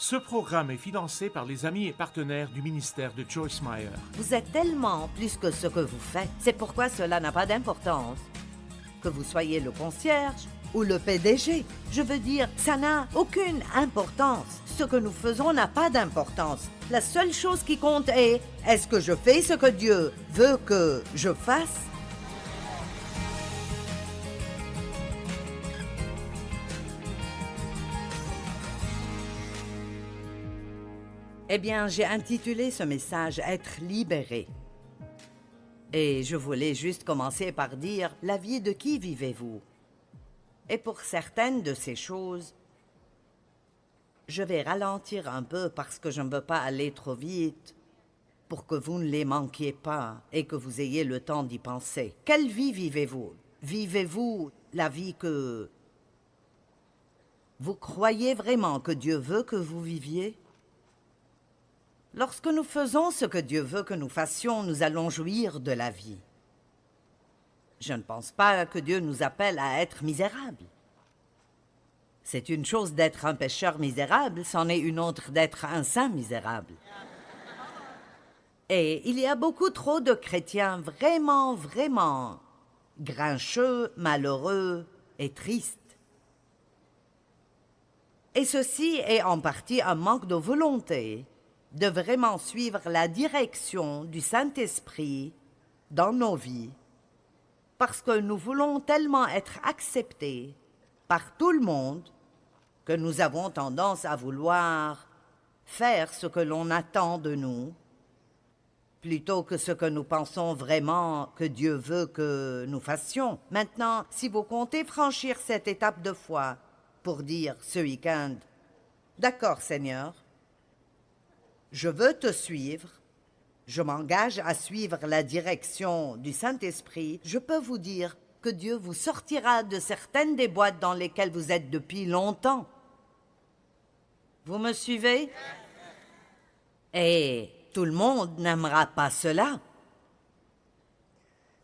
Ce programme est financé par les amis et partenaires du ministère de Joyce Meyer. Vous êtes tellement plus que ce que vous faites. C'est pourquoi cela n'a pas d'importance. Que vous soyez le concierge ou le PDG. Je veux dire, ça n'a aucune importance. Ce que nous faisons n'a pas d'importance. La seule chose qui compte est-ce que je fais ce que Dieu veut que je fasse? Eh bien, j'ai intitulé ce message « Être libéré ». Et je voulais juste commencer par dire « La vie de qui vivez-vous » Et pour certaines de ces choses, je vais ralentir un peu parce que je ne veux pas aller trop vite pour que vous ne les manquiez pas et que vous ayez le temps d'y penser. Quelle vie vivez-vous? Vivez-vous la vie que vous croyez vraiment que Dieu veut que vous viviez? Lorsque nous faisons ce que Dieu veut que nous fassions, nous allons jouir de la vie. Je ne pense pas que Dieu nous appelle à être misérables. C'est une chose d'être un pécheur misérable, c'en est une autre d'être un saint misérable. Et il y a beaucoup trop de chrétiens vraiment grincheux, malheureux et tristes. Et ceci est en partie un manque de volonté de vraiment suivre la direction du Saint-Esprit dans nos vies, parce que nous voulons tellement être acceptés par tout le monde que nous avons tendance à vouloir faire ce que l'on attend de nous, plutôt que ce que nous pensons vraiment que Dieu veut que nous fassions. Maintenant, si vous comptez franchir cette étape de foi pour dire ce week-end, « D'accord, Seigneur, je veux te suivre, je m'engage à suivre la direction du Saint-Esprit », je peux vous dire que Dieu vous sortira de certaines des boîtes dans lesquelles vous êtes depuis longtemps. Vous me suivez? Et tout le monde n'aimera pas cela.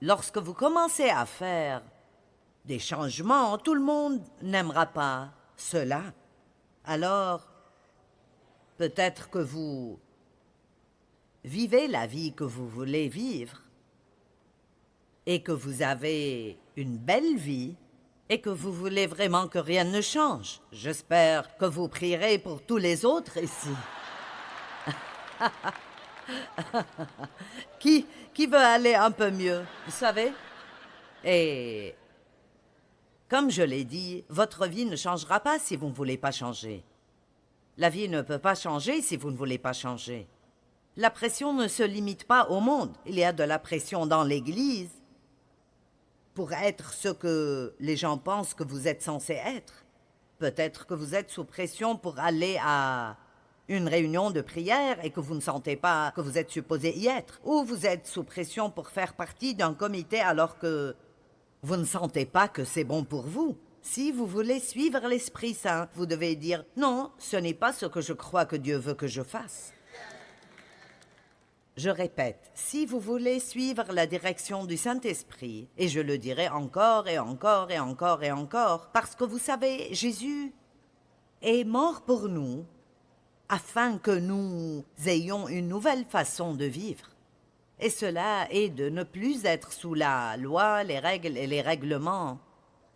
Lorsque vous commencez à faire des changements, tout le monde n'aimera pas cela. Alors, peut-être que vous vivez la vie que vous voulez vivre et que vous avez une belle vie et que vous voulez vraiment que rien ne change. J'espère que vous prierez pour tous les autres ici. Qui veut aller un peu mieux, vous savez? Et comme je l'ai dit, votre vie ne changera pas si vous ne voulez pas changer. La vie ne peut pas changer si vous ne voulez pas changer. La pression ne se limite pas au monde. Il y a de la pression dans l'Église pour être ce que les gens pensent que vous êtes censé être. Peut-être que vous êtes sous pression pour aller à une réunion de prière et que vous ne sentez pas que vous êtes supposé y être. Ou vous êtes sous pression pour faire partie d'un comité alors que vous ne sentez pas que c'est bon pour vous. Si vous voulez suivre l'Esprit Saint, vous devez dire « Non, ce n'est pas ce que je crois que Dieu veut que je fasse ». Je répète, si vous voulez suivre la direction du Saint-Esprit, et je le dirai encore et encore et encore et encore, parce que vous savez, Jésus est mort pour nous, afin que nous ayons une nouvelle façon de vivre. Et cela est de ne plus être sous la loi, les règles et les règlements,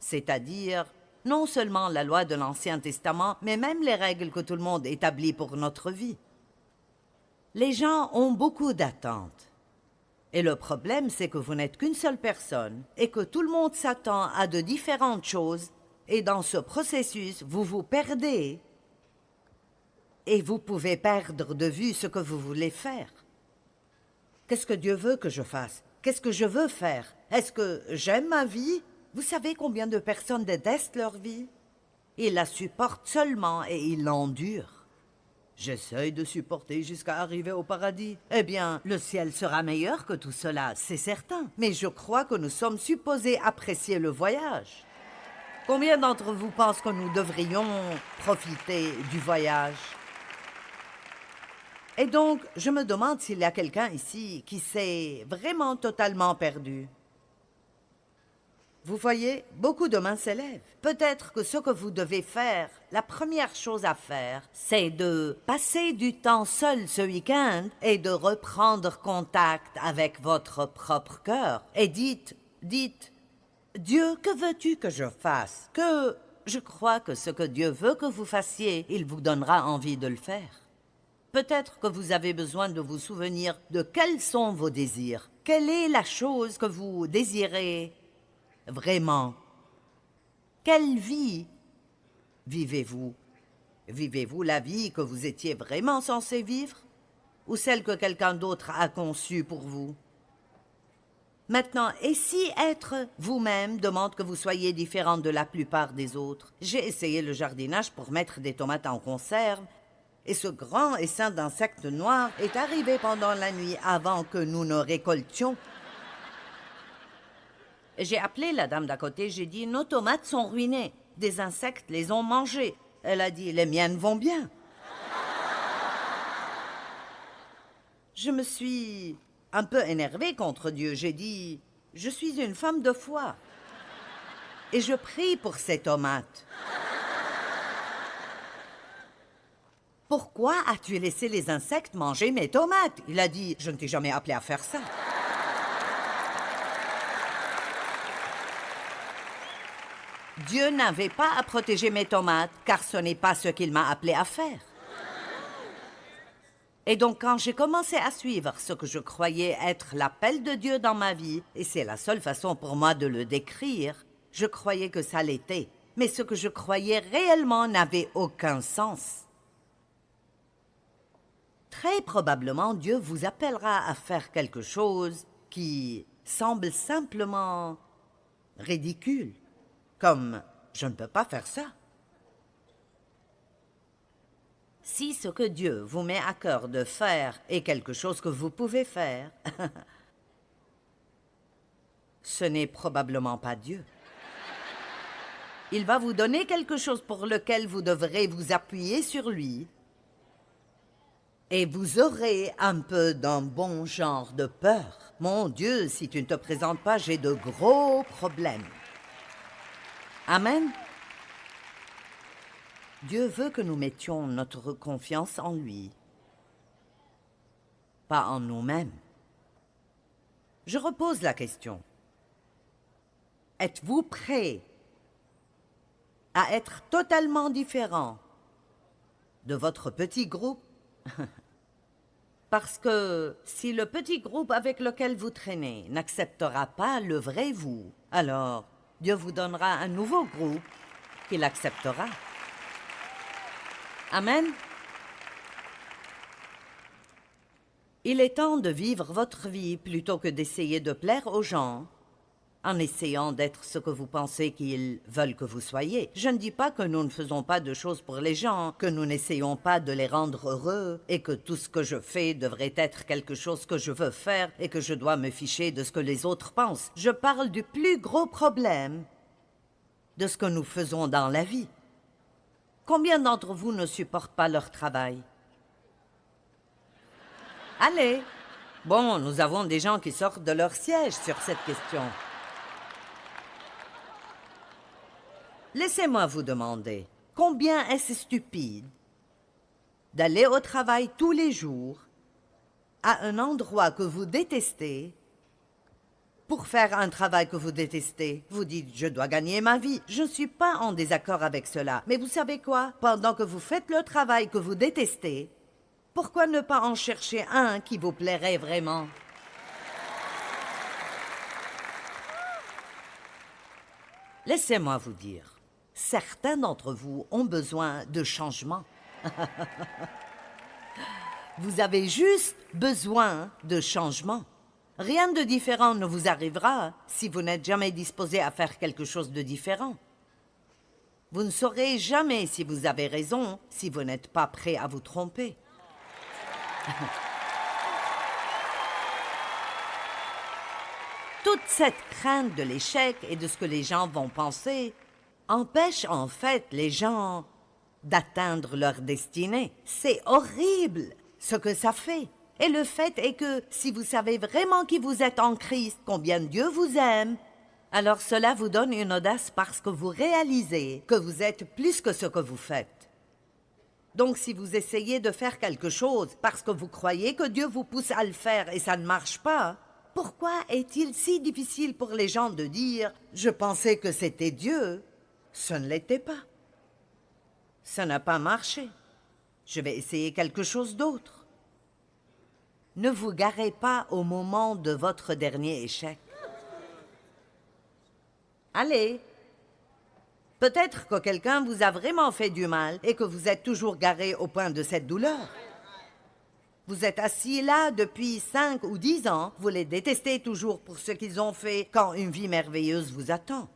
c'est-à-dire non seulement la loi de l'Ancien Testament, mais même les règles que tout le monde établit pour notre vie. Les gens ont beaucoup d'attentes. Et le problème, c'est que vous n'êtes qu'une seule personne et que tout le monde s'attend à de différentes choses. Et dans ce processus, vous vous perdez. Et vous pouvez perdre de vue ce que vous voulez faire. Qu'est-ce que Dieu veut que je fasse? Qu'est-ce que je veux faire? Est-ce que j'aime ma vie? Vous savez combien de personnes détestent leur vie? Ils la supportent seulement et ils l'endurent. J'essaye de supporter jusqu'à arriver au paradis. Eh bien, le ciel sera meilleur que tout cela, c'est certain. Mais je crois que nous sommes supposés apprécier le voyage. Combien d'entre vous pensent que nous devrions profiter du voyage? Et donc, je me demande s'il y a quelqu'un ici qui s'est vraiment totalement perdu. Vous voyez, beaucoup de mains s'élèvent. Peut-être que ce que vous devez faire, la première chose à faire, c'est de passer du temps seul ce week-end et de reprendre contact avec votre propre cœur. Et dites, Dieu, que veux-tu que je fasse? Que je crois que ce que Dieu veut que vous fassiez, il vous donnera envie de le faire. Peut-être que vous avez besoin de vous souvenir de quels sont vos désirs. Quelle est la chose que vous désirez vraiment? Quelle vie vivez-vous? Vivez-vous la vie que vous étiez vraiment censé vivre? Ou celle que quelqu'un d'autre a conçue pour vous? Maintenant, et si être vous-même demande que vous soyez différent de la plupart des autres? J'ai essayé le jardinage pour mettre des tomates en conserve, et ce grand essaim d'insectes noirs est arrivé pendant la nuit avant que nous ne récoltions. J'ai appelé la dame d'à côté, j'ai dit « Nos tomates sont ruinées, des insectes les ont mangées. » Elle a dit « Les miennes vont bien. » Je me suis un peu énervée contre Dieu. J'ai dit « Je suis une femme de foi. » Et je prie pour ces tomates. « Pourquoi as-tu laissé les insectes manger mes tomates ?» Il a dit « Je ne t'ai jamais appelé à faire ça. » Dieu n'avait pas à protéger mes tomates, car ce n'est pas ce qu'il m'a appelé à faire. Et donc, quand j'ai commencé à suivre ce que je croyais être l'appel de Dieu dans ma vie, et c'est la seule façon pour moi de le décrire, je croyais que ça l'était. Mais ce que je croyais réellement n'avait aucun sens. Très probablement, Dieu vous appellera à faire quelque chose qui semble simplement ridicule. Comme « je ne peux pas faire ça ». Si ce que Dieu vous met à cœur de faire est quelque chose que vous pouvez faire, ce n'est probablement pas Dieu. Il va vous donner quelque chose pour lequel vous devrez vous appuyer sur lui, et vous aurez un peu d'un bon genre de peur. Mon Dieu, si tu ne te présentes pas, j'ai de gros problèmes. Amen. Dieu veut que nous mettions notre confiance en lui, pas en nous-mêmes. Je repose la question. Êtes-vous prêt à être totalement différent de votre petit groupe? Parce que si le petit groupe avec lequel vous traînez n'acceptera pas le vrai vous, alors Dieu vous donnera un nouveau groupe qui l'acceptera. Amen. Il est temps de vivre votre vie plutôt que d'essayer de plaire aux gens en essayant d'être ce que vous pensez qu'ils veulent que vous soyez. Je ne dis pas que nous ne faisons pas de choses pour les gens, que nous n'essayons pas de les rendre heureux et que tout ce que je fais devrait être quelque chose que je veux faire et que je dois me ficher de ce que les autres pensent. Je parle du plus gros problème de ce que nous faisons dans la vie. Combien d'entre vous ne supportent pas leur travail? Allez! Bon, nous avons des gens qui sortent de leur siège sur cette question. Laissez-moi vous demander, combien est-ce stupide d'aller au travail tous les jours à un endroit que vous détestez pour faire un travail que vous détestez? Vous dites, je dois gagner ma vie. Je ne suis pas en désaccord avec cela. Mais vous savez quoi? Pendant que vous faites le travail que vous détestez, pourquoi ne pas en chercher un qui vous plairait vraiment? Laissez-moi vous dire, certains d'entre vous ont besoin de changement. Vous avez juste besoin de changement. Rien de différent ne vous arrivera si vous n'êtes jamais disposé à faire quelque chose de différent. Vous ne saurez jamais si vous avez raison si vous n'êtes pas prêt à vous tromper. Toute cette crainte de l'échec et de ce que les gens vont penser empêche en fait les gens d'atteindre leur destinée. C'est horrible ce que ça fait. Et le fait est que si vous savez vraiment qui vous êtes en Christ, combien Dieu vous aime, Alors cela vous donne une audace parce que vous réalisez que vous êtes plus que ce que vous faites. Donc si vous essayez de faire quelque chose parce que vous croyez que Dieu vous pousse à le faire et ça ne marche pas, pourquoi est-il si difficile pour les gens de dire « Je pensais que c'était Dieu ». Ce ne l'était pas. Ça n'a pas marché. Je vais essayer quelque chose d'autre. Ne vous garez pas au moment de votre dernier échec. Allez. Peut-être que quelqu'un vous a vraiment fait du mal et que vous êtes toujours garé au point de cette douleur. Vous êtes assis là depuis 5 ou 10 ans, vous les détestez toujours pour ce qu'ils ont fait quand une vie merveilleuse vous attend.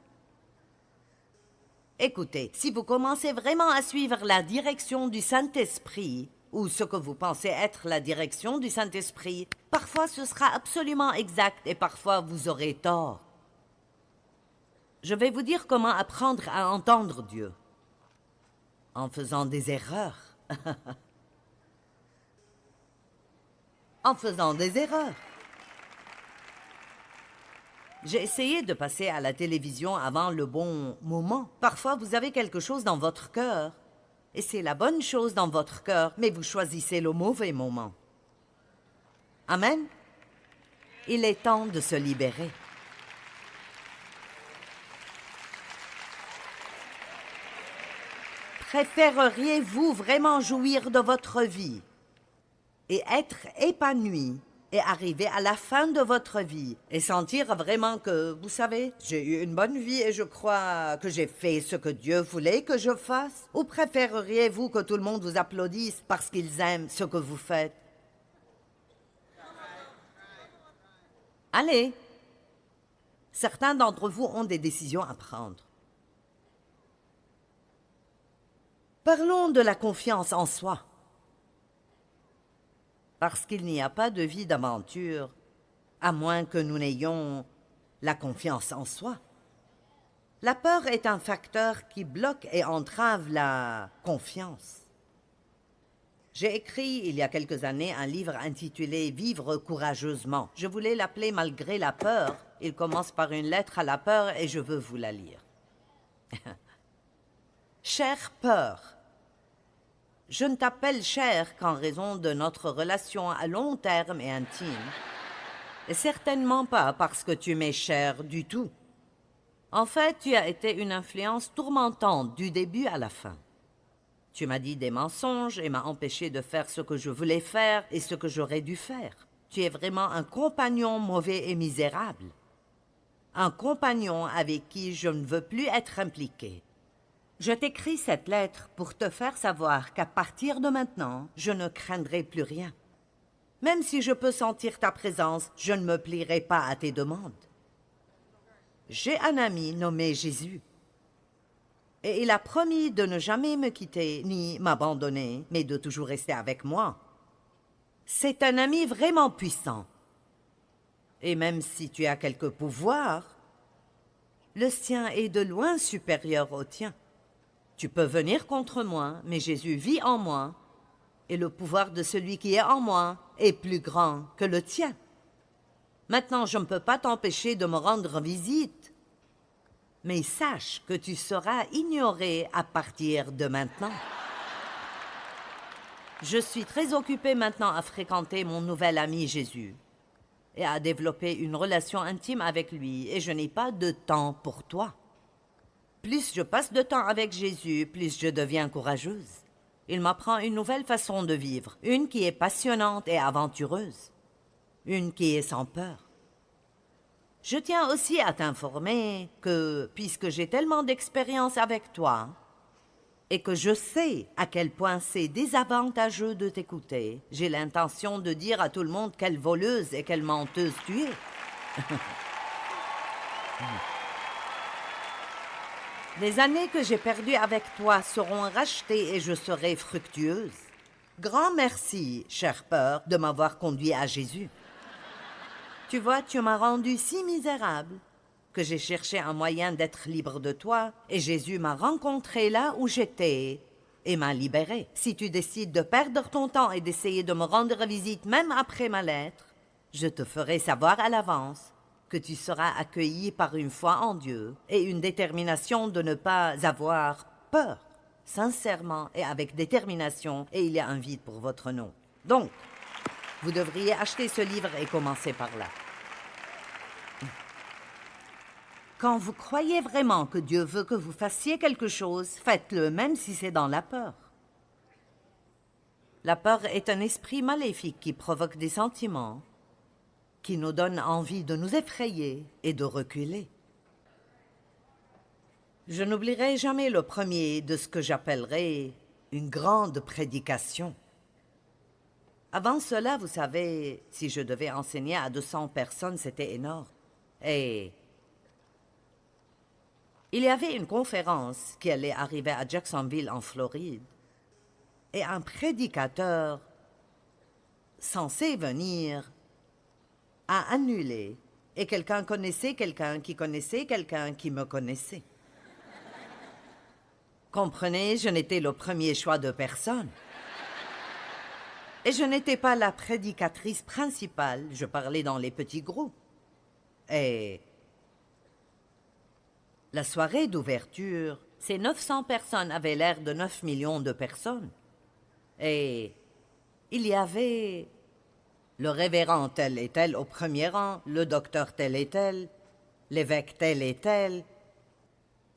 Écoutez, si vous commencez vraiment à suivre la direction du Saint-Esprit, ou ce que vous pensez être la direction du Saint-Esprit, parfois ce sera absolument exact et parfois vous aurez tort. Je vais vous dire comment apprendre à entendre Dieu. En faisant des erreurs. En faisant des erreurs. J'ai essayé de passer à la télévision avant le bon moment. Parfois, vous avez quelque chose dans votre cœur, et c'est la bonne chose dans votre cœur, mais vous choisissez le mauvais moment. Amen. Il est temps de se libérer. Préféreriez-vous vraiment jouir de votre vie et être épanoui et arriver à la fin de votre vie et sentir vraiment que, vous savez, j'ai eu une bonne vie et je crois que j'ai fait ce que Dieu voulait que je fasse? Ou préféreriez-vous que tout le monde vous applaudisse parce qu'ils aiment ce que vous faites? Allez! Certains d'entre vous ont des décisions à prendre. Parlons de la confiance en soi. Parce qu'il n'y a pas de vie d'aventure, à moins que nous n'ayons la confiance en soi. La peur est un facteur qui bloque et entrave la confiance. J'ai écrit il y a quelques années un livre intitulé « Vivre courageusement ». Je voulais l'appeler « Malgré la peur ». Il commence par une lettre à la peur et je veux vous la lire. Chère peur, je ne t'appelle chère qu'en raison de notre relation à long terme et intime. Et certainement pas parce que tu m'es chère du tout. En fait, tu as été une influence tourmentante du début à la fin. Tu m'as dit des mensonges et m'as empêché de faire ce que je voulais faire et ce que j'aurais dû faire. Tu es vraiment un compagnon mauvais et misérable. Un compagnon avec qui je ne veux plus être impliqué. Je t'écris cette lettre pour te faire savoir qu'à partir de maintenant, je ne craindrai plus rien. Même si je peux sentir ta présence, je ne me plierai pas à tes demandes. J'ai un ami nommé Jésus. Et il a promis de ne jamais me quitter ni m'abandonner, mais de toujours rester avec moi. C'est un ami vraiment puissant. Et même si tu as quelques pouvoirs, le sien est de loin supérieur au tien. Tu peux venir contre moi, mais Jésus vit en moi, et le pouvoir de celui qui est en moi est plus grand que le tien. Maintenant, je ne peux pas t'empêcher de me rendre visite, mais sache que tu seras ignoré à partir de maintenant. Je suis très occupée maintenant à fréquenter mon nouvel ami Jésus et à développer une relation intime avec lui, et je n'ai pas de temps pour toi. Plus je passe de temps avec Jésus, plus je deviens courageuse. Il m'apprend une nouvelle façon de vivre, une qui est passionnante et aventureuse, une qui est sans peur. Je tiens aussi à t'informer que, puisque j'ai tellement d'expérience avec toi, et que je sais à quel point c'est désavantageux de t'écouter, j'ai l'intention de dire à tout le monde quelle voleuse et quelle menteuse tu es. Les années que j'ai perdues avec toi seront rachetées et je serai fructueuse. Grand merci, chère peur, de m'avoir conduit à Jésus. Tu vois, tu m'as rendu si misérable que j'ai cherché un moyen d'être libre de toi et Jésus m'a rencontré là où j'étais et m'a libérée. Si tu décides de perdre ton temps et d'essayer de me rendre visite même après ma lettre, je te ferai savoir à l'avance que tu seras accueilli par une foi en Dieu et une détermination de ne pas avoir peur, sincèrement et avec détermination, et il y a un vide pour votre nom. Donc, vous devriez acheter ce livre et commencer par là. Quand vous croyez vraiment que Dieu veut que vous fassiez quelque chose, faites-le même si c'est dans la peur. La peur est un esprit maléfique qui provoque des sentiments, qui nous donne envie de nous effrayer et de reculer. Je n'oublierai jamais le premier de ce que j'appellerai une grande prédication. Avant cela, vous savez, si je devais enseigner à 200 personnes, c'était énorme. Et il y avait une conférence qui allait arriver à Jacksonville, en Floride, et un prédicateur censé venir a annulé, et quelqu'un connaissait quelqu'un qui connaissait quelqu'un qui me connaissait. Comprenez, je n'étais le premier choix de personne. Et je n'étais pas la prédicatrice principale, je parlais dans les petits groupes. Et la soirée d'ouverture, ces 900 personnes avaient l'air de 9 millions de personnes. Et il y avait le révérend tel et tel au premier rang, le docteur tel et tel, l'évêque tel et tel,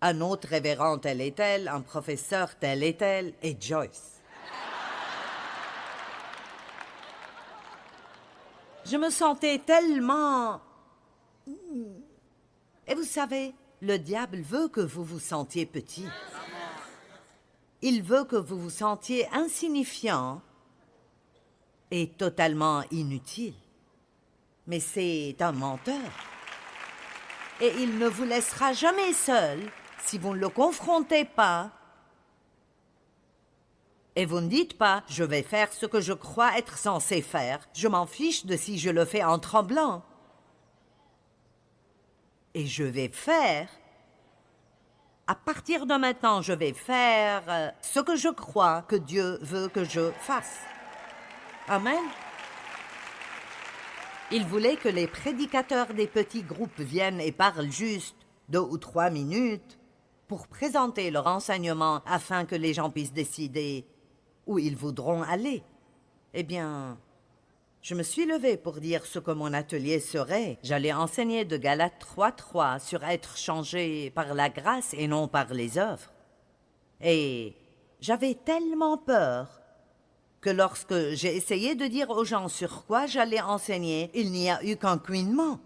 un autre révérend tel et tel, un professeur tel et Joyce. Je me sentais tellement... Et vous savez, le diable veut que vous vous sentiez petit. Il veut que vous vous sentiez insignifiant et totalement inutile. Mais c'est un menteur. Et il ne vous laissera jamais seul si vous ne le confrontez pas. Et vous ne dites pas, je vais faire ce que je crois être censé faire. Je m'en fiche de si je le fais en tremblant. Et je vais faire, à partir de maintenant, je vais faire ce que je crois que Dieu veut que je fasse. Amen. Il voulait que les prédicateurs des petits groupes viennent et parlent juste 2 ou 3 minutes pour présenter leur enseignement afin que les gens puissent décider où ils voudront aller. Eh bien, je me suis levée pour dire ce que mon atelier serait. J'allais enseigner de Galates 3:3 sur être changé par la grâce et non par les œuvres. Et j'avais tellement peur que lorsque j'ai essayé de dire aux gens sur quoi j'allais enseigner, il n'y a eu qu'un couinement.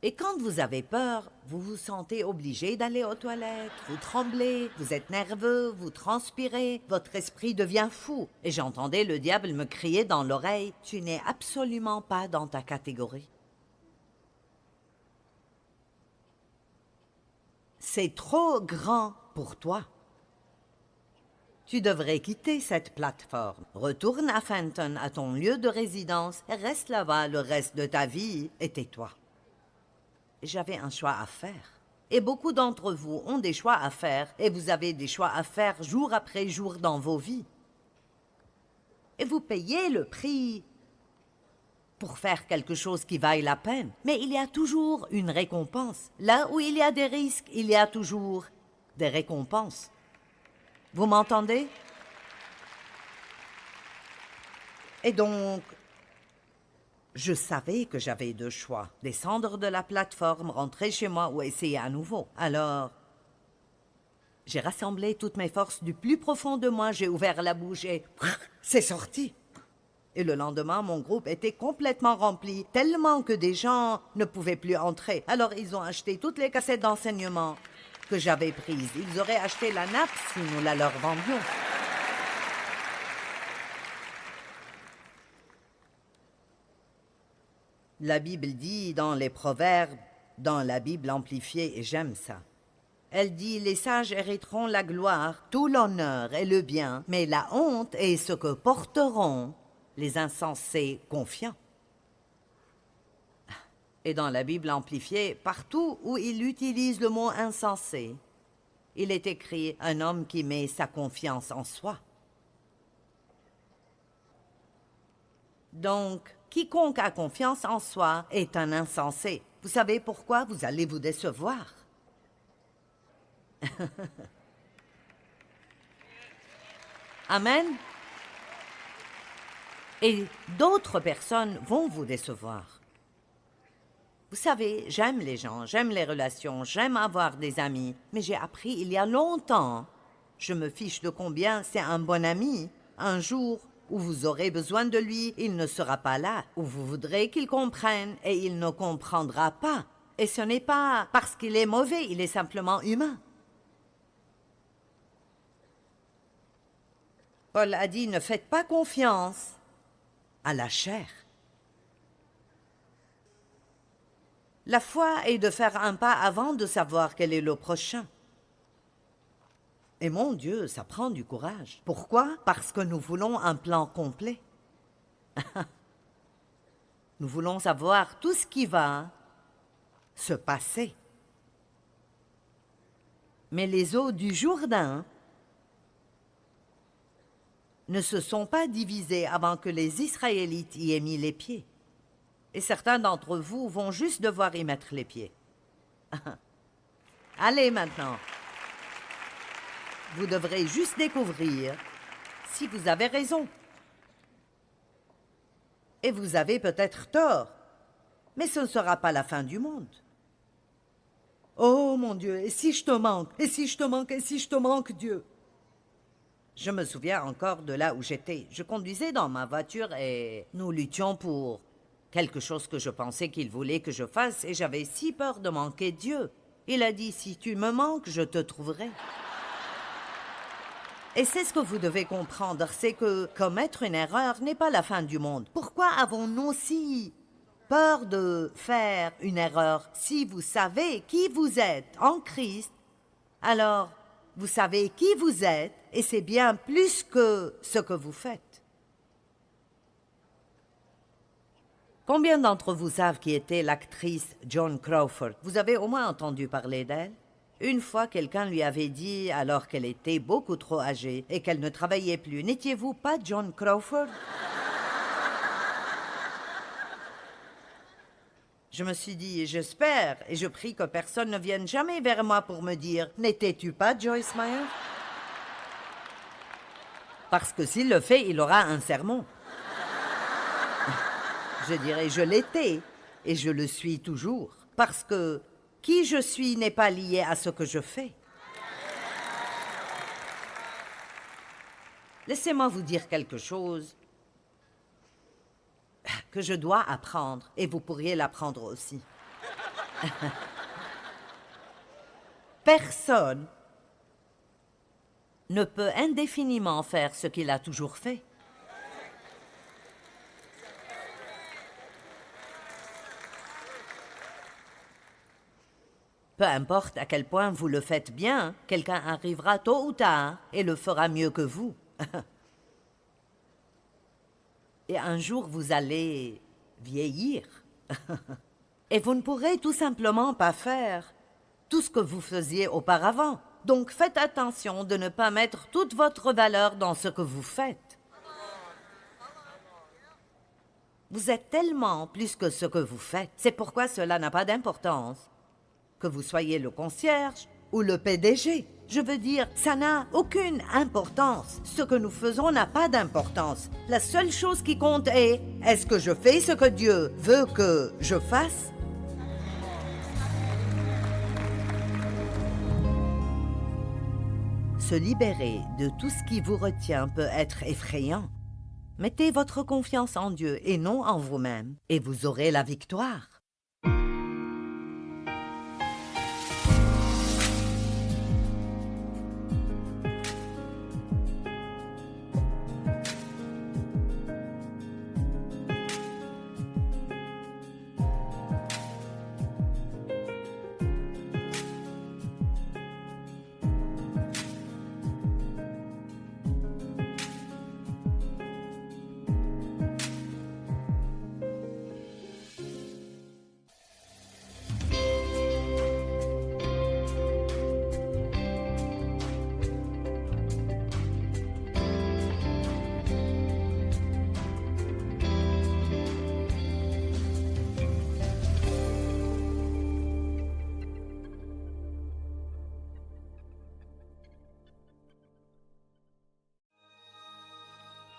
Et quand vous avez peur, vous vous sentez obligé d'aller aux toilettes, vous tremblez, vous êtes nerveux, vous transpirez, votre esprit devient fou. Et j'entendais le diable me crier dans l'oreille, « Tu n'es absolument pas dans ta catégorie. C'est trop grand pour toi. Tu devrais quitter cette plateforme. Retourne à Fenton, à ton lieu de résidence, et reste là-bas le reste de ta vie et tais-toi. » J'avais un choix à faire. Et beaucoup d'entre vous ont des choix à faire, et vous avez des choix à faire jour après jour dans vos vies. Et vous payez le prix pour faire quelque chose qui vaille la peine. Mais il y a toujours une récompense. Là où il y a des risques, il y a toujours des récompenses. Vous m'entendez? Et donc, je savais que j'avais 2 choix. Descendre de la plateforme, rentrer chez moi ou essayer à nouveau. Alors, j'ai rassemblé toutes mes forces du plus profond de moi, j'ai ouvert la bouche et c'est sorti. Et le lendemain, mon groupe était complètement rempli, tellement que des gens ne pouvaient plus entrer. Alors, ils ont acheté toutes les cassettes d'enseignement que j'avais prises. Ils auraient acheté la nappe si nous la leur vendions. La Bible dit dans les Proverbes, dans la Bible amplifiée, et j'aime ça. Elle dit, les sages hériteront la gloire, tout l'honneur et le bien, mais la honte est ce que porteront les insensés confiants. Et dans la Bible amplifiée, partout où il utilise le mot insensé, il est écrit un homme qui met sa confiance en soi. Donc, quiconque a confiance en soi est un insensé. Vous savez pourquoi? Vous allez vous décevoir. Amen. Et d'autres personnes vont vous décevoir. Vous savez, j'aime les gens, j'aime les relations, j'aime avoir des amis, mais j'ai appris il y a longtemps, je me fiche de combien c'est un bon ami. Un jour où vous aurez besoin de lui, il ne sera pas là, où vous voudrez qu'il comprenne et il ne comprendra pas. Et ce n'est pas parce qu'il est mauvais, il est simplement humain. Paul a dit, ne faites pas confiance à la chair. La foi est de faire un pas avant de savoir quel est le prochain. Et mon Dieu, ça prend du courage. Pourquoi? Parce que nous voulons un plan complet. Nous voulons savoir tout ce qui va se passer. Mais les eaux du Jourdain ne se sont pas divisées avant que les Israélites y aient mis les pieds. Et certains d'entre vous vont juste devoir y mettre les pieds. Allez maintenant. Vous devrez juste découvrir si vous avez raison. Et vous avez peut-être tort, mais ce ne sera pas la fin du monde. Oh mon Dieu, et si je te manque, et si je te manque, et si je te manque, Dieu? Je me souviens encore de là où j'étais. Je conduisais dans ma voiture et nous luttions pour quelque chose que je pensais qu'il voulait que je fasse et j'avais si peur de manquer Dieu. Il a dit, si tu me manques, je te trouverai. Et c'est ce que vous devez comprendre, c'est que commettre une erreur n'est pas la fin du monde. Pourquoi avons-nous si peur de faire une erreur? Si vous savez qui vous êtes en Christ, alors vous savez qui vous êtes et c'est bien plus que ce que vous faites. Combien d'entre vous savent qui était l'actrice Joan Crawford? Vous avez au moins entendu parler d'elle? Une fois, quelqu'un lui avait dit, alors qu'elle était beaucoup trop âgée et qu'elle ne travaillait plus, « N'étiez-vous pas Joan Crawford ?» Je me suis dit, j'espère, et je prie que personne ne vienne jamais vers moi pour me dire, « N'étais-tu pas Joyce Meyer ?» Parce que s'il le fait, il aura un sermon. Je dirais, je l'étais, et je le suis toujours, parce que qui je suis n'est pas lié à ce que je fais. Laissez-moi vous dire quelque chose que je dois apprendre, et vous pourriez l'apprendre aussi. Personne ne peut indéfiniment faire ce qu'il a toujours fait. Peu importe à quel point vous le faites bien, quelqu'un arrivera tôt ou tard et le fera mieux que vous. Et un jour, vous allez vieillir. Et vous ne pourrez tout simplement pas faire tout ce que vous faisiez auparavant. Donc faites attention de ne pas mettre toute votre valeur dans ce que vous faites. Vous êtes tellement plus que ce que vous faites. C'est pourquoi cela n'a pas d'importance. Que vous soyez le concierge ou le PDG. Je veux dire, ça n'a aucune importance. Ce que nous faisons n'a pas d'importance. La seule chose qui compte est, est-ce que je fais ce que Dieu veut que je fasse? Se libérer de tout ce qui vous retient peut être effrayant. Mettez votre confiance en Dieu et non en vous-même, et vous aurez la victoire.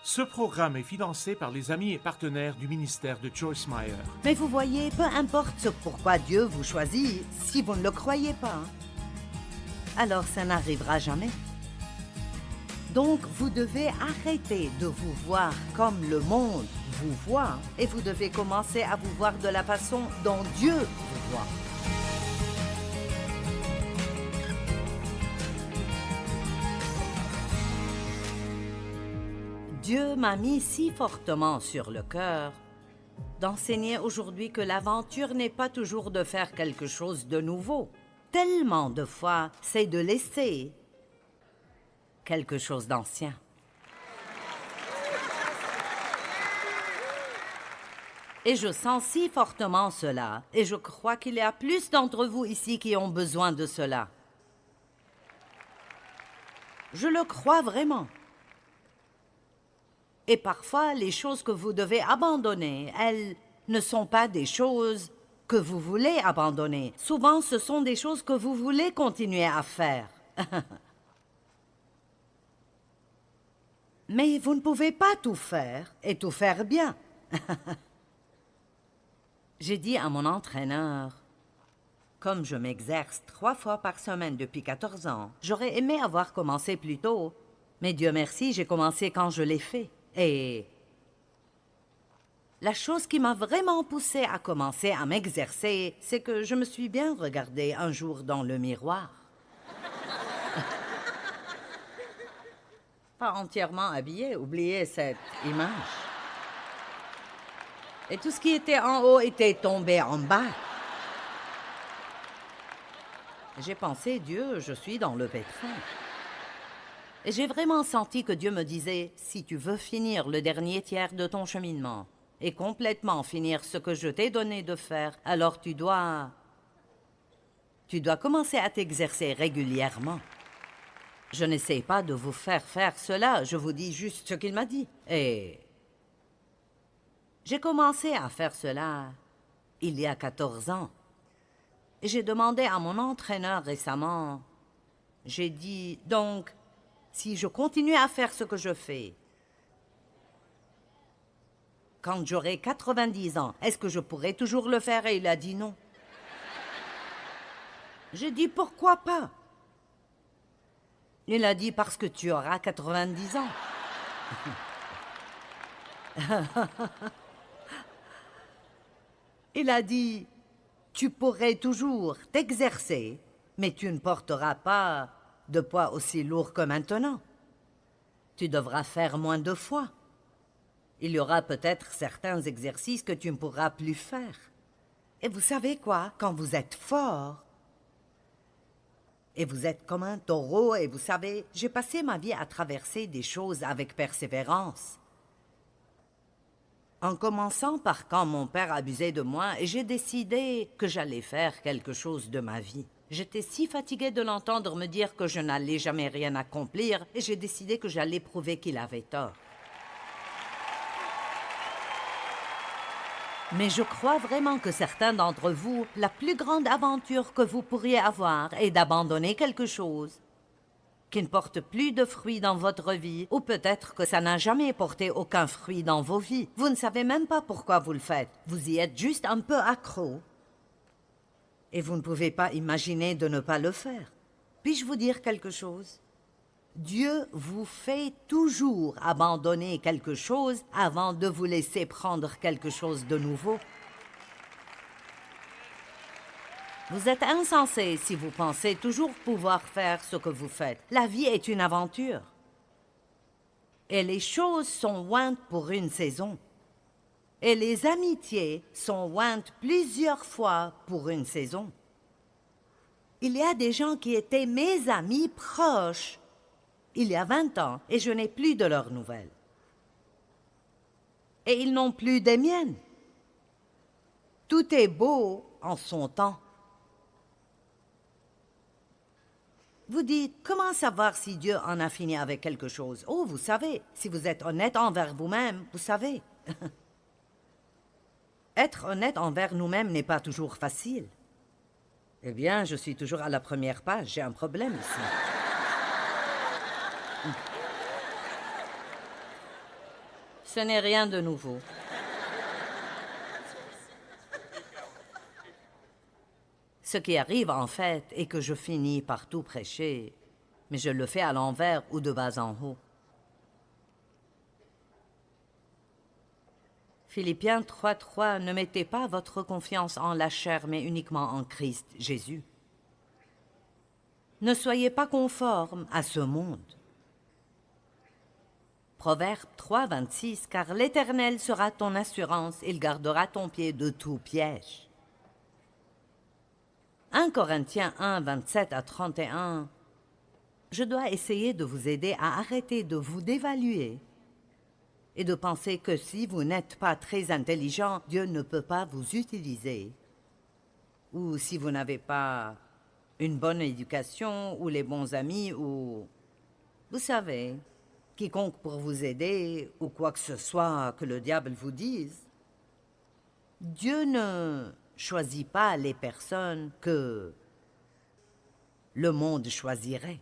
Ce programme est financé par les amis et partenaires du ministère de Joyce Meyer. Mais vous voyez, peu importe ce pourquoi Dieu vous choisit, si vous ne le croyez pas, alors ça n'arrivera jamais. Donc, vous devez arrêter de vous voir comme le monde vous voit et vous devez commencer à vous voir de la façon dont Dieu vous voit. Dieu m'a mis si fortement sur le cœur d'enseigner aujourd'hui que l'aventure n'est pas toujours de faire quelque chose de nouveau. Tellement de fois, c'est de laisser quelque chose d'ancien. Et je sens si fortement cela, et je crois qu'il y a plus d'entre vous ici qui ont besoin de cela. Je le crois vraiment. Et parfois, les choses que vous devez abandonner, elles ne sont pas des choses que vous voulez abandonner. Souvent, ce sont des choses que vous voulez continuer à faire. Mais vous ne pouvez pas tout faire et tout faire bien. J'ai dit à mon entraîneur, comme je m'exerce 3 fois par semaine depuis 14 ans, j'aurais aimé avoir commencé plus tôt, mais Dieu merci, j'ai commencé quand je l'ai fait. Et la chose qui m'a vraiment poussée à commencer à m'exercer, c'est que je me suis bien regardée un jour dans le miroir. Pas entièrement habillée, oubliez cette image. Et tout ce qui était en haut était tombé en bas. J'ai pensé, Dieu, je suis dans le pétrin. Et j'ai vraiment senti que Dieu me disait, si tu veux finir le dernier tiers de ton cheminement et complètement finir ce que je t'ai donné de faire, alors tu dois commencer à t'exercer régulièrement. Je n'essaie pas de vous faire faire cela, je vous dis juste ce qu'il m'a dit. Et j'ai commencé à faire cela il y a 14 ans. Et j'ai demandé à mon entraîneur récemment, j'ai dit, donc, si je continue à faire ce que je fais, quand j'aurai 90 ans, est-ce que je pourrai toujours le faire? Et il a dit non. J'ai dit, pourquoi pas? Il a dit, parce que tu auras 90 ans. Il a dit, tu pourrais toujours t'exercer, mais tu ne porteras pas de poids aussi lourd que maintenant. Tu devras faire moins de fois. Il y aura peut-être certains exercices que tu ne pourras plus faire. Et vous savez quoi? Quand vous êtes fort, et vous êtes comme un taureau, et vous savez, j'ai passé ma vie à traverser des choses avec persévérance. En commençant par quand mon père abusait de moi, et j'ai décidé que j'allais faire quelque chose de ma vie. J'étais si fatiguée de l'entendre me dire que je n'allais jamais rien accomplir, et j'ai décidé que j'allais prouver qu'il avait tort. Mais je crois vraiment que certains d'entre vous, la plus grande aventure que vous pourriez avoir est d'abandonner quelque chose qui ne porte plus de fruits dans votre vie, ou peut-être que ça n'a jamais porté aucun fruit dans vos vies. Vous ne savez même pas pourquoi vous le faites. Vous y êtes juste un peu accro. Et vous ne pouvez pas imaginer de ne pas le faire. Puis-je vous dire quelque chose? Dieu vous fait toujours abandonner quelque chose avant de vous laisser prendre quelque chose de nouveau. Vous êtes insensé si vous pensez toujours pouvoir faire ce que vous faites. La vie est une aventure. Et les choses sont ointes pour une saison. Et les amitiés sont ointes plusieurs fois pour une saison. Il y a des gens qui étaient mes amis proches il y a 20 ans et je n'ai plus de leurs nouvelles. Et ils n'ont plus des miennes. Tout est beau en son temps. Vous dites, comment savoir si Dieu en a fini avec quelque chose? Oh, vous savez, si vous êtes honnête envers vous-même, vous savez. Être honnête envers nous-mêmes n'est pas toujours facile. Eh bien, je suis toujours à la première page, j'ai un problème ici. Ce n'est rien de nouveau. Ce qui arrive, en fait, est que je finis par tout prêcher, mais je le fais à l'envers ou de bas en haut. Philippiens 3:3, ne mettez pas votre confiance en la chair, mais uniquement en Christ Jésus. Ne soyez pas conformes à ce monde. Proverbe 3:26, car l'Éternel sera ton assurance, il gardera ton pied de tout piège. 1 Corinthiens 1:27-31, je dois essayer de vous aider à arrêter de vous dévaluer et de penser que si vous n'êtes pas très intelligent, Dieu ne peut pas vous utiliser. Ou si vous n'avez pas une bonne éducation ou les bons amis ou, vous savez, quiconque pour vous aider ou quoi que ce soit que le diable vous dise. Dieu ne choisit pas les personnes que le monde choisirait.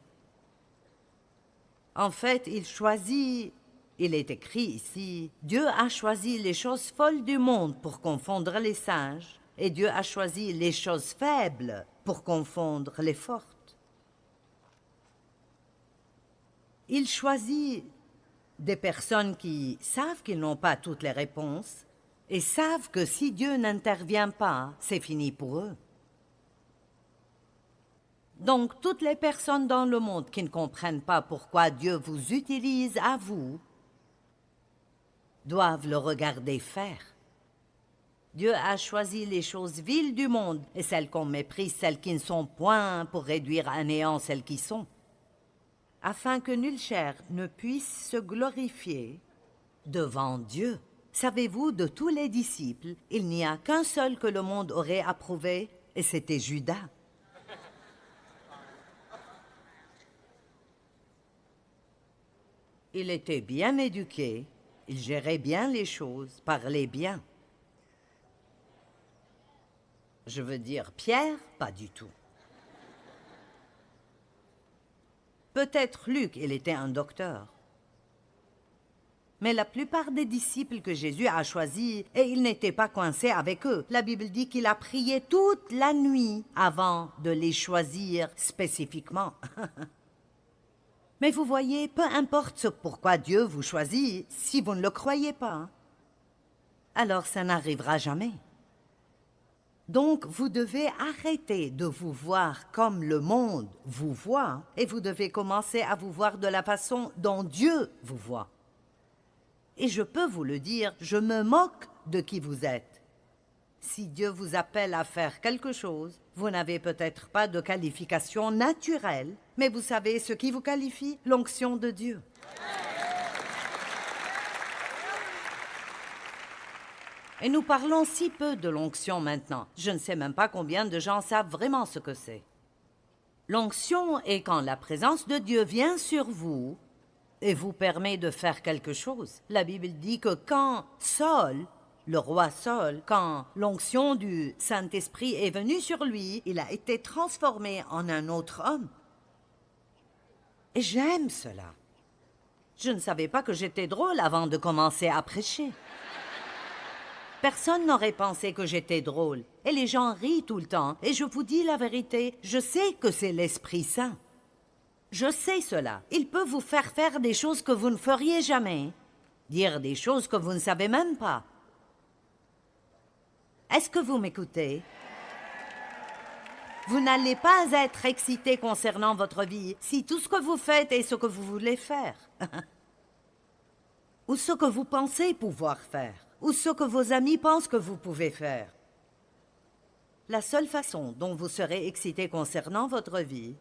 En fait, il est écrit ici, Dieu a choisi les choses folles du monde pour confondre les sages, et Dieu a choisi les choses faibles pour confondre les fortes. Il choisit des personnes qui savent qu'ils n'ont pas toutes les réponses et savent que si Dieu n'intervient pas, c'est fini pour eux. Donc, toutes les personnes dans le monde qui ne comprennent pas pourquoi Dieu vous utilise à vous, doivent le regarder faire. Dieu a choisi les choses viles du monde et celles qu'on méprise, celles qui ne sont point, pour réduire à néant celles qui sont, afin que nulle chair ne puisse se glorifier devant Dieu. Savez-vous, de tous les disciples, il n'y a qu'un seul que le monde aurait approuvé, et c'était Judas. Il était bien éduqué, il gérait bien les choses, parlait bien. Je veux dire, Pierre, pas du tout. Peut-être Luc, il était un docteur. Mais la plupart des disciples que Jésus a choisis, et il n'était pas coincé avec eux. La Bible dit qu'il a prié toute la nuit avant de les choisir spécifiquement. Mais vous voyez, peu importe ce pourquoi Dieu vous choisit, si vous ne le croyez pas, alors ça n'arrivera jamais. Donc, vous devez arrêter de vous voir comme le monde vous voit, et vous devez commencer à vous voir de la façon dont Dieu vous voit. Et je peux vous le dire, je me moque de qui vous êtes. Si Dieu vous appelle à faire quelque chose, vous n'avez peut-être pas de qualification naturelle, mais vous savez ce qui vous qualifie? L'onction de Dieu. Et nous parlons si peu de l'onction maintenant. Je ne sais même pas combien de gens savent vraiment ce que c'est. L'onction est quand la présence de Dieu vient sur vous et vous permet de faire quelque chose. La Bible dit que quand Saul, le roi Saul, quand l'onction du Saint-Esprit est venue sur lui, il a été transformé en un autre homme. Et j'aime cela. Je ne savais pas que j'étais drôle avant de commencer à prêcher. Personne n'aurait pensé que j'étais drôle. Et les gens rient tout le temps. Et je vous dis la vérité, je sais que c'est l'Esprit Saint. Je sais cela. Il peut vous faire faire des choses que vous ne feriez jamais. Dire des choses que vous ne savez même pas. Est-ce que vous m'écoutez? Vous n'allez pas être excité concernant votre vie si tout ce que vous faites est ce que vous voulez faire. Ou ce que vous pensez pouvoir faire. Ou ce que vos amis pensent que vous pouvez faire. La seule façon dont vous serez excité concernant votre vie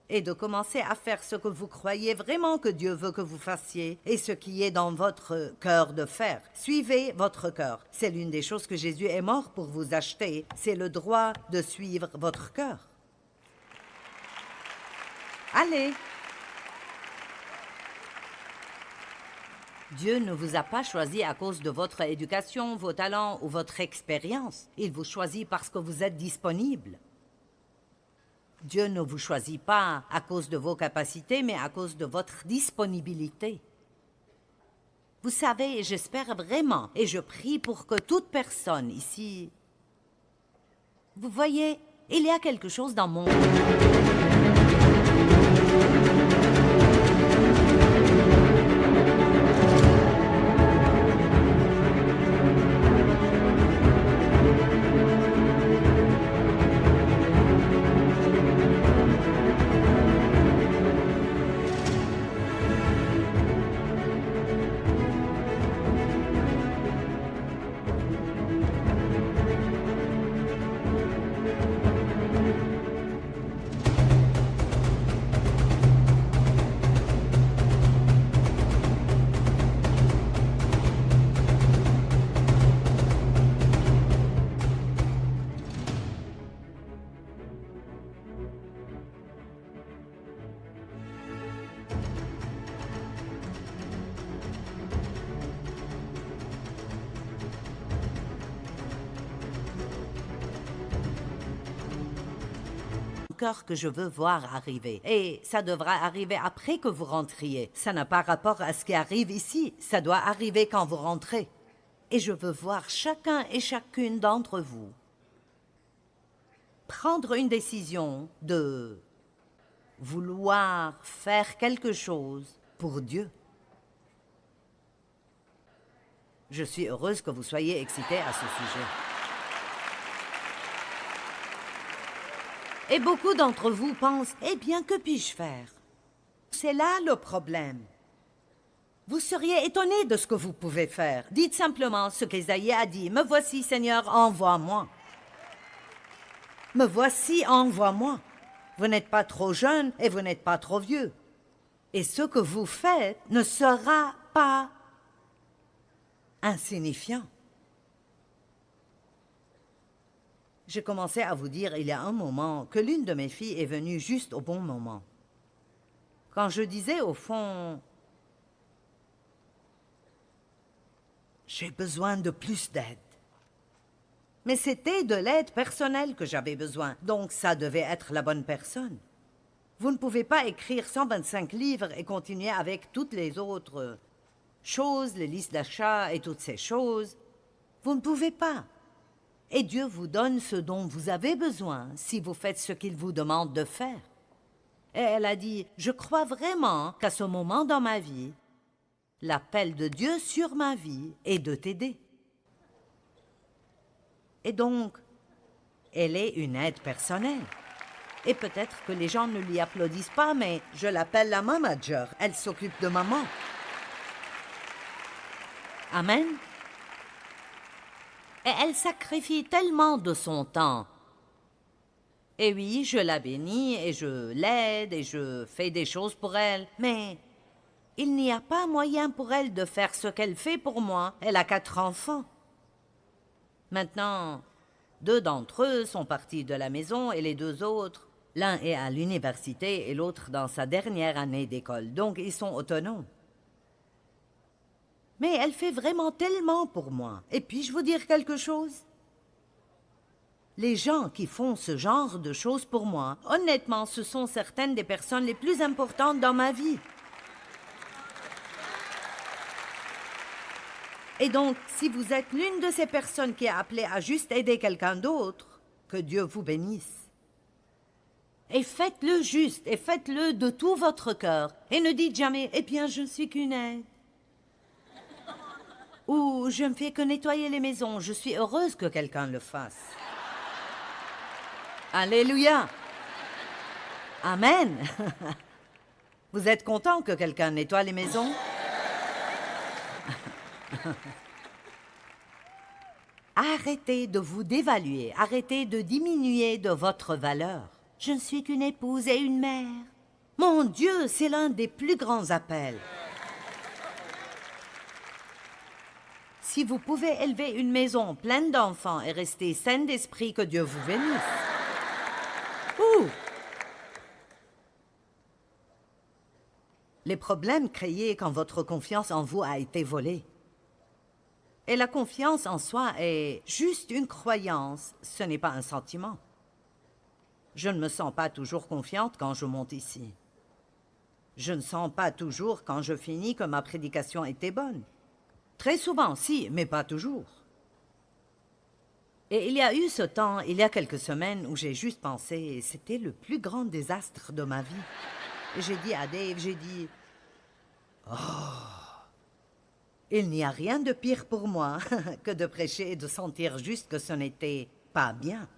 est de commencer à faire ce que vous croyez vraiment que Dieu veut que vous fassiez et ce qui est dans votre cœur de faire. Suivez votre cœur. C'est l'une des choses que Jésus est mort pour vous acheter. C'est le droit de suivre votre cœur. Allez! Dieu ne vous a pas choisi à cause de votre éducation, vos talents ou votre expérience. Il vous choisit parce que vous êtes disponible. Dieu ne vous choisit pas à cause de vos capacités, mais à cause de votre disponibilité. Vous savez, j'espère vraiment, et je prie pour que toute personne ici... Vous voyez, il y a quelque chose dans mon... cœur que je veux voir arriver. Et ça devra arriver après que vous rentriez. Ça n'a pas rapport à ce qui arrive ici. Ça doit arriver quand vous rentrez. Et je veux voir chacun et chacune d'entre vous prendre une décision de vouloir faire quelque chose pour Dieu. Je suis heureuse que vous soyez excités à ce sujet. Et beaucoup d'entre vous pensent, eh bien, que puis-je faire? C'est là le problème. Vous seriez étonnés de ce que vous pouvez faire. Dites simplement ce qu'Ésaïe a dit. Me voici, Seigneur, envoie-moi. Me voici, envoie-moi. Vous n'êtes pas trop jeune et vous n'êtes pas trop vieux. Et ce que vous faites ne sera pas insignifiant. J'ai commencé à vous dire il y a un moment que l'une de mes filles est venue juste au bon moment. Quand je disais au fond, j'ai besoin de plus d'aide. Mais c'était de l'aide personnelle que j'avais besoin, donc ça devait être la bonne personne. Vous ne pouvez pas écrire 125 livres et continuer avec toutes les autres choses, les listes d'achats et toutes ces choses. Vous ne pouvez pas. Et Dieu vous donne ce dont vous avez besoin si vous faites ce qu'il vous demande de faire. Et elle a dit, je crois vraiment qu'à ce moment dans ma vie, l'appel de Dieu sur ma vie est de t'aider. Et donc, elle est une aide personnelle. Et peut-être que les gens ne lui applaudissent pas, mais je l'appelle la manager. Elle s'occupe de maman. Amen. Et elle sacrifie tellement de son temps. Et oui, je la bénis et je l'aide et je fais des choses pour elle. Mais il n'y a pas moyen pour elle de faire ce qu'elle fait pour moi. Elle a 4 enfants. Maintenant, 2 d'entre eux sont partis de la maison et les 2 autres, l'un est à l'université et l'autre dans sa dernière année d'école. Donc, ils sont autonomes. Mais elle fait vraiment tellement pour moi. Et puis-je vous dire quelque chose? Les gens qui font ce genre de choses pour moi, honnêtement, ce sont certaines des personnes les plus importantes dans ma vie. Et donc, si vous êtes l'une de ces personnes qui est appelée à juste aider quelqu'un d'autre, que Dieu vous bénisse. Et faites-le juste, et faites-le de tout votre cœur. Et ne dites jamais, eh bien, je ne suis qu'une aide. Ou je ne fais que nettoyer les maisons, je suis heureuse que quelqu'un le fasse. Alléluia! Amen! Vous êtes content que quelqu'un nettoie les maisons? Arrêtez de vous dévaluer, arrêtez de diminuer de votre valeur. Je ne suis qu'une épouse et une mère. Mon Dieu, c'est l'un des plus grands appels. Si vous pouvez élever une maison pleine d'enfants et rester saine d'esprit, que Dieu vous bénisse. Ouh! Les problèmes créés quand votre confiance en vous a été volée. Et la confiance en soi est juste une croyance, ce n'est pas un sentiment. Je ne me sens pas toujours confiante quand je monte ici. Je ne sens pas toujours quand je finis que ma prédication était bonne. Très souvent, si, mais pas toujours. Et il y a eu ce temps, il y a quelques semaines, où j'ai juste pensé, c'était le plus grand désastre de ma vie. Et j'ai dit à Dave, j'ai dit, il n'y a rien de pire pour moi que de prêcher et de sentir juste que ce n'était pas bien.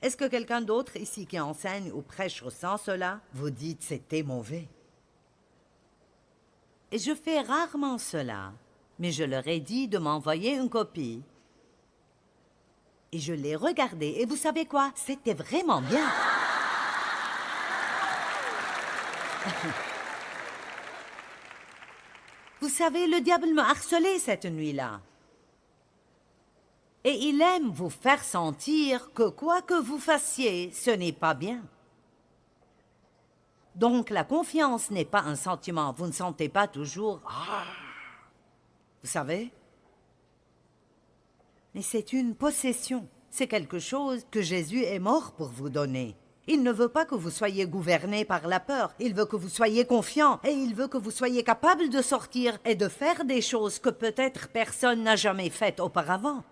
Est-ce que quelqu'un d'autre ici qui enseigne ou prêche ressent cela? Vous dites c'était mauvais. Et je fais rarement cela, mais je leur ai dit de m'envoyer une copie. Et je l'ai regardée, et vous savez quoi? C'était vraiment bien. Vous savez, le diable me harcelait cette nuit-là. Et il aime vous faire sentir que quoi que vous fassiez, ce n'est pas bien. Donc la confiance n'est pas un sentiment. Vous ne sentez pas toujours « Ah !» Vous savez? Mais c'est une possession. C'est quelque chose que Jésus est mort pour vous donner. Il ne veut pas que vous soyez gouverné par la peur. Il veut que vous soyez confiant. Et il veut que vous soyez capable de sortir et de faire des choses que peut-être personne n'a jamais faites auparavant.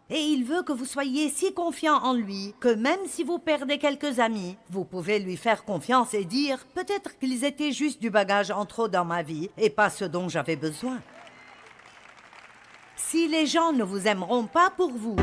Et il veut que vous soyez si confiant en lui que même si vous perdez quelques amis, vous pouvez lui faire confiance et dire « Peut-être qu'ils étaient juste du bagage en trop dans ma vie et pas ce dont j'avais besoin. » Si les gens ne vous aimeront pas pour vous,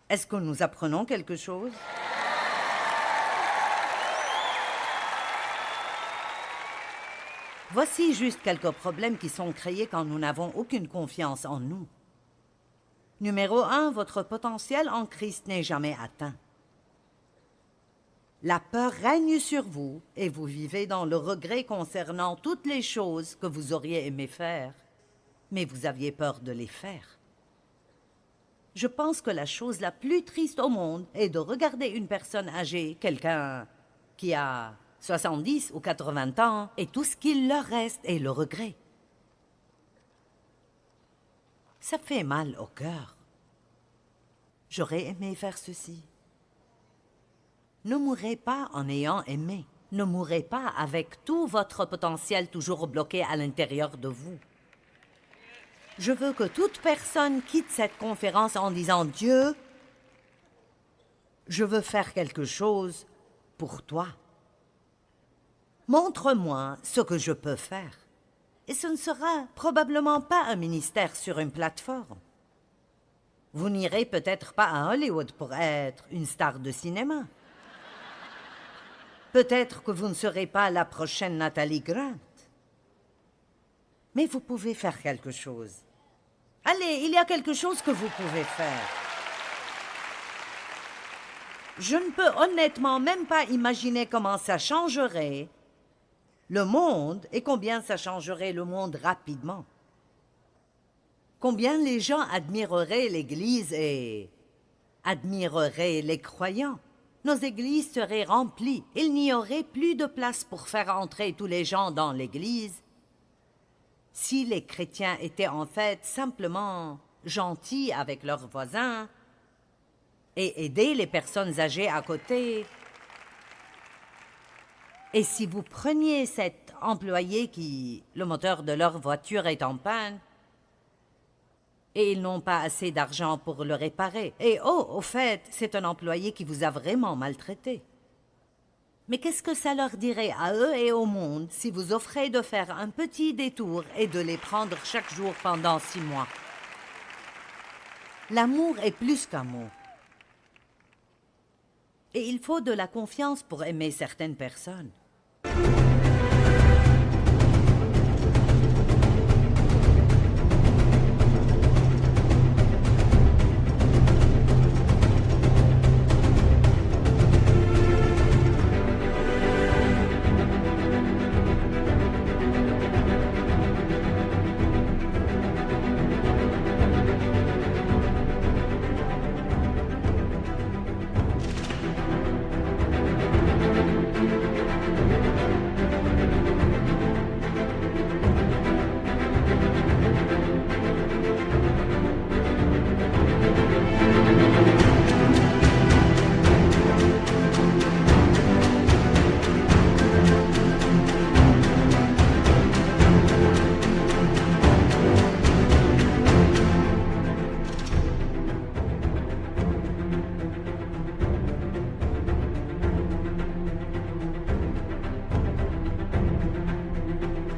est-ce que nous apprenons quelque chose? Voici juste quelques problèmes qui sont créés quand nous n'avons aucune confiance en nous. Numéro 1, votre potentiel en Christ n'est jamais atteint. La peur règne sur vous et vous vivez dans le regret concernant toutes les choses que vous auriez aimé faire, mais vous aviez peur de les faire. Je pense que la chose la plus triste au monde est de regarder une personne âgée, quelqu'un qui a 70 ou 80 ans, et tout ce qu'il leur reste est le regret. Ça fait mal au cœur. J'aurais aimé faire ceci. Ne mourrez pas en ayant aimé. Ne mourrez pas avec tout votre potentiel toujours bloqué à l'intérieur de vous. Je veux que toute personne quitte cette conférence en disant « Dieu, je veux faire quelque chose pour toi. Montre-moi ce que je peux faire. » Et ce ne sera probablement pas un ministère sur une plateforme. Vous n'irez peut-être pas à Hollywood pour être une star de cinéma. Peut-être que vous ne serez pas la prochaine Nathalie Grant. Mais vous pouvez faire quelque chose. Allez, il y a quelque chose que vous pouvez faire. Je ne peux honnêtement même pas imaginer comment ça changerait le monde et combien ça changerait le monde rapidement. Combien les gens admireraient l'Église et admireraient les croyants. Nos églises seraient remplies. Il n'y aurait plus de place pour faire entrer tous les gens dans l'Église. Si les chrétiens étaient en fait simplement gentils avec leurs voisins et aidaient les personnes âgées à côté. Et si vous preniez cet employé qui, le moteur de leur voiture est en panne, et ils n'ont pas assez d'argent pour le réparer. Et oh, au fait, c'est un employé qui vous a vraiment maltraité. Mais qu'est-ce que ça leur dirait à eux et au monde si vous offrez de faire un petit détour et de les prendre chaque jour pendant 6 mois? L'amour est plus qu'un mot. Et il faut de la confiance pour aimer certaines personnes.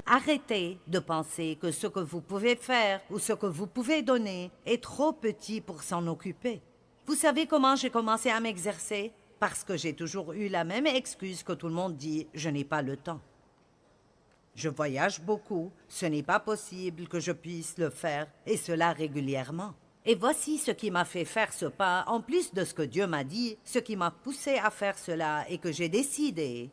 Arrêtez de penser que ce que vous pouvez faire ou ce que vous pouvez donner est trop petit pour s'en occuper. Vous savez comment j'ai commencé à m'exercer? Parce que j'ai toujours eu la même excuse que tout le monde dit, je n'ai pas le temps. Je voyage beaucoup, ce n'est pas possible que je puisse le faire, et cela régulièrement. Et voici ce qui m'a fait faire ce pas, en plus de ce que Dieu m'a dit, ce qui m'a poussé à faire cela et que j'ai décidé.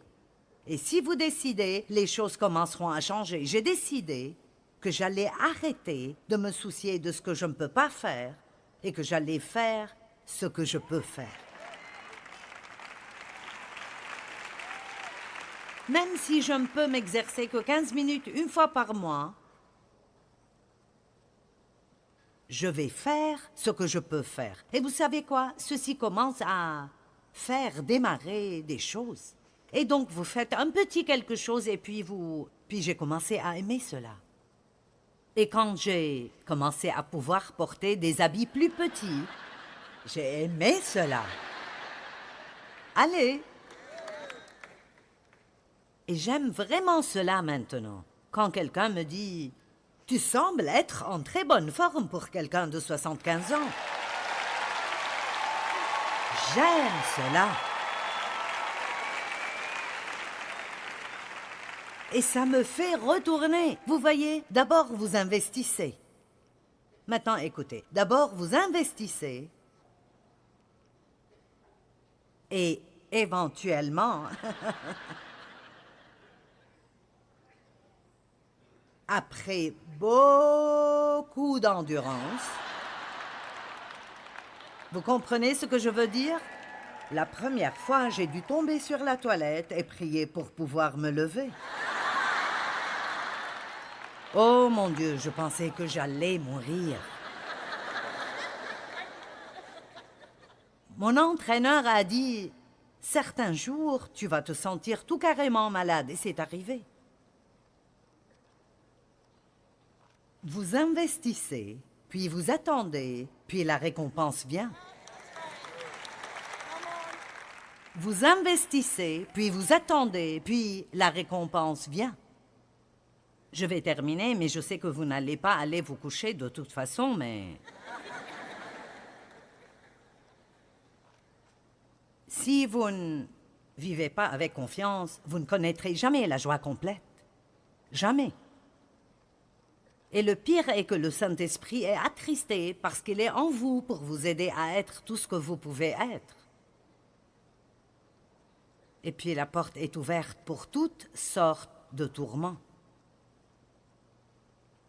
Et si vous décidez, les choses commenceront à changer. J'ai décidé que j'allais arrêter de me soucier de ce que je ne peux pas faire et que j'allais faire ce que je peux faire. Même si je ne peux m'exercer que 15 minutes une fois par mois, je vais faire ce que je peux faire. Et vous savez quoi? Ceci commence à faire démarrer des choses. Et donc, vous faites un petit quelque chose et puis j'ai commencé à aimer cela. Et quand j'ai commencé à pouvoir porter des habits plus petits, j'ai aimé cela. Allez! Et j'aime vraiment cela maintenant. Quand quelqu'un me dit « Tu sembles être en très bonne forme pour quelqu'un de 75 ans. » J'aime cela. Et ça me fait retourner. Vous voyez, d'abord vous investissez. Maintenant, écoutez, d'abord vous investissez et éventuellement, après beaucoup d'endurance, vous comprenez ce que je veux dire? La première fois, j'ai dû tomber sur la toilette et prier pour pouvoir me lever. Oh mon Dieu, je pensais que j'allais mourir. Mon entraîneur a dit, certains jours, tu vas te sentir tout carrément malade, et c'est arrivé. Vous investissez, puis vous attendez, puis la récompense vient. Vous investissez, puis vous attendez, puis la récompense vient. Je vais terminer, mais je sais que vous n'allez pas aller vous coucher de toute façon, mais... Si vous ne vivez pas avec confiance, vous ne connaîtrez jamais la joie complète. Jamais. Et le pire est que le Saint-Esprit est attristé parce qu'il est en vous pour vous aider à être tout ce que vous pouvez être. Et puis la porte est ouverte pour toutes sortes de tourments.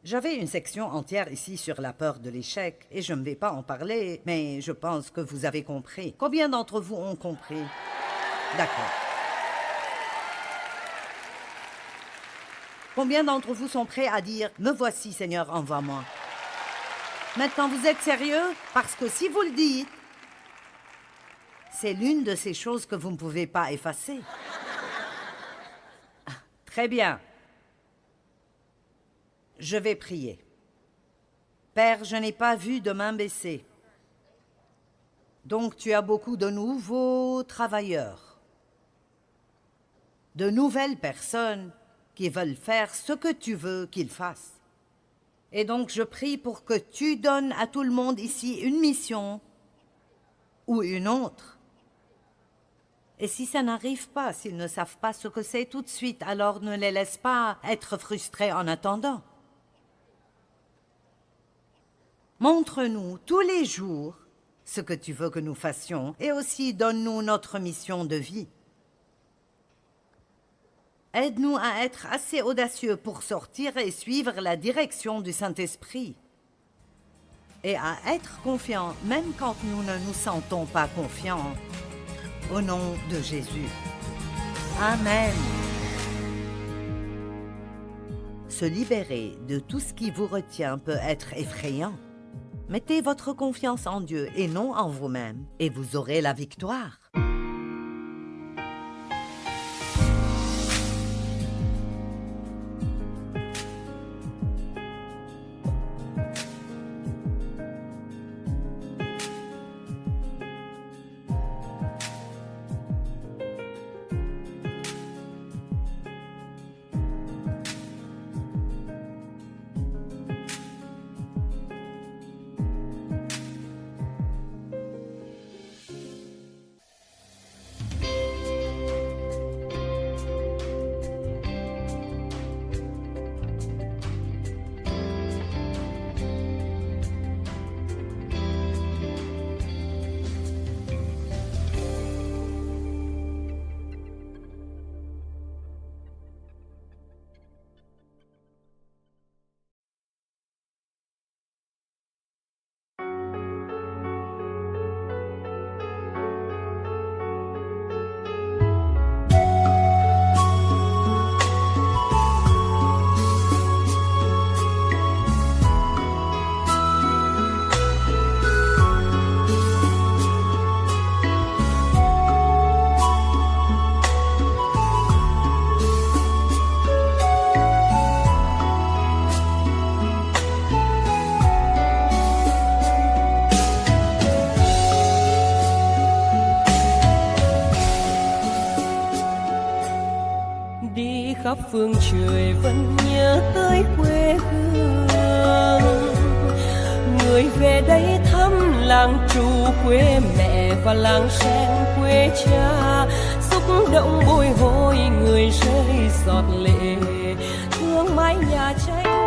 J'avais une section entière ici sur la peur de l'échec, et je ne vais pas en parler, mais je pense que vous avez compris. Combien d'entre vous ont compris? D'accord. Combien d'entre vous sont prêts à dire « Me voici, Seigneur, envoie-moi » Maintenant, vous êtes sérieux? Parce que si vous le dites, c'est l'une de ces choses que vous ne pouvez pas effacer. Très bien. Je vais prier. Père, je n'ai pas vu de main baissée. Donc tu as beaucoup de nouveaux travailleurs. de nouvelles personnes qui veulent faire ce que tu veux qu'ils fassent. Et donc je prie pour que tu donnes à tout le monde ici une mission ou une autre. Et si ça n'arrive pas, s'ils ne savent pas ce que c'est tout de suite, alors ne les laisse pas être frustrés en attendant. Montre-nous tous les jours ce que tu veux que nous fassions et aussi donne-nous notre mission de vie. Aide-nous à être assez audacieux pour sortir et suivre la direction du Saint-Esprit. Et à être confiants même quand nous ne nous sentons pas confiants. Au nom de Jésus. Amen. Se libérer de tout ce qui vous retient peut être effrayant. Mettez votre confiance en Dieu et non en vous-même, et vous aurez la victoire. khắp phương trời vẫn nhớ tới quê hương. Người về đây thăm làng Trù quê mẹ và làng Sen quê cha, xúc động bồi hồi người rơi giọt lệ thương mái nhà tranh.